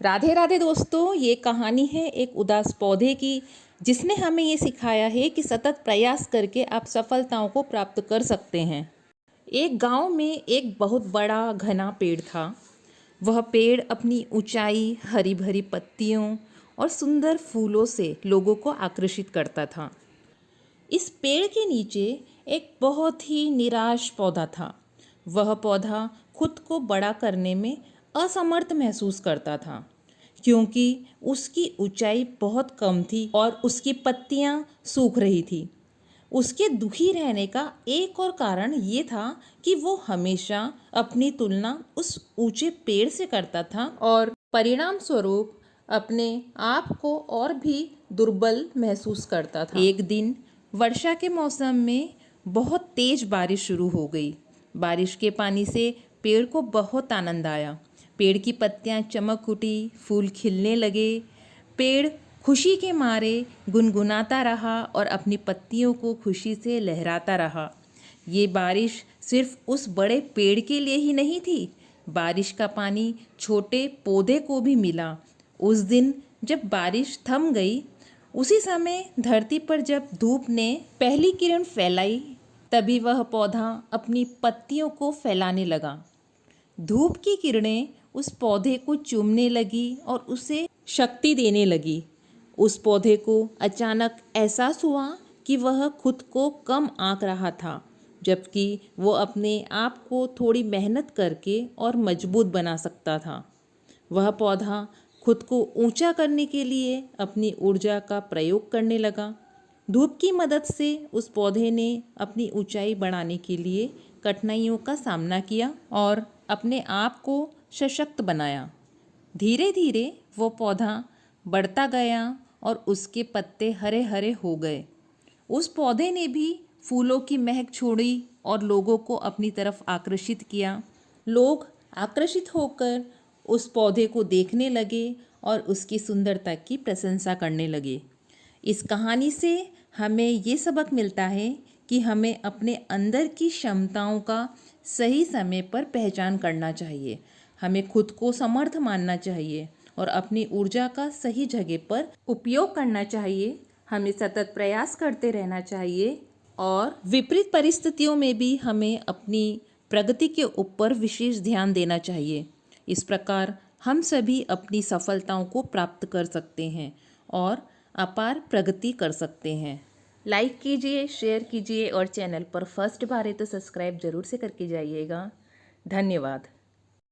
राधे राधे दोस्तों, ये कहानी है एक उदास पौधे की, जिसने हमें ये सिखाया है कि सतत प्रयास करके आप सफलताओं को प्राप्त कर सकते हैं। एक गांव में एक बहुत बड़ा घना पेड़ था। वह पेड़ अपनी ऊंचाई, हरी भरी पत्तियों और सुंदर फूलों से लोगों को आकर्षित करता था। इस पेड़ के नीचे एक बहुत ही निराश पौधा था। वह पौधा खुद को बड़ा करने में असमर्थ महसूस करता था, क्योंकि उसकी ऊंचाई बहुत कम थी और उसकी पत्तियां सूख रही थी। उसके दुखी रहने का एक और कारण ये था कि वो हमेशा अपनी तुलना उस ऊंचे पेड़ से करता था और परिणाम स्वरूप अपने आप को और भी दुर्बल महसूस करता था। एक दिन वर्षा के मौसम में बहुत तेज बारिश शुरू हो गई। बारिश के पानी से पेड़ को बहुत आनंद आया। पेड़ की पत्तियां चमक उठी, फूल खिलने लगे। पेड़ खुशी के मारे गुनगुनाता रहा और अपनी पत्तियों को खुशी से लहराता रहा। ये बारिश सिर्फ उस बड़े पेड़ के लिए ही नहीं थी, बारिश का पानी छोटे पौधे को भी मिला। उस दिन जब बारिश थम गई, उसी समय धरती पर जब धूप ने पहली किरण फैलाई, तभी वह पौधा अपनी पत्तियों को फैलाने लगा। धूप की किरणें उस पौधे को चूमने लगी और उसे शक्ति देने लगी। उस पौधे को अचानक एहसास हुआ कि वह खुद को कम आंक रहा था, जबकि वो अपने आप को थोड़ी मेहनत करके और मजबूत बना सकता था। वह पौधा खुद को ऊंचा करने के लिए अपनी ऊर्जा का प्रयोग करने लगा। धूप की मदद से उस पौधे ने अपनी ऊंचाई बढ़ाने के लिए कठिनाइयों का सामना किया और अपने आप को सशक्त बनाया। धीरे धीरे वो पौधा बढ़ता गया और उसके पत्ते हरे हरे हो गए। उस पौधे ने भी फूलों की महक छोड़ी और लोगों को अपनी तरफ आकर्षित किया। लोग आकर्षित होकर उस पौधे को देखने लगे और उसकी सुंदरता की प्रशंसा करने लगे। इस कहानी से हमें ये सबक मिलता है कि हमें अपने अंदर की क्षमताओं का सही समय पर पहचान करना चाहिए। हमें खुद को समर्थ मानना चाहिए और अपनी ऊर्जा का सही जगह पर उपयोग करना चाहिए। हमें सतत प्रयास करते रहना चाहिए और विपरीत परिस्थितियों में भी हमें अपनी प्रगति के ऊपर विशेष ध्यान देना चाहिए। इस प्रकार हम सभी अपनी सफलताओं को प्राप्त कर सकते हैं और अपार प्रगति कर सकते हैं। लाइक कीजिए, शेयर कीजिए और चैनल पर फर्स्ट बार है तो सब्सक्राइब जरूर से करके जाइएगा। धन्यवाद।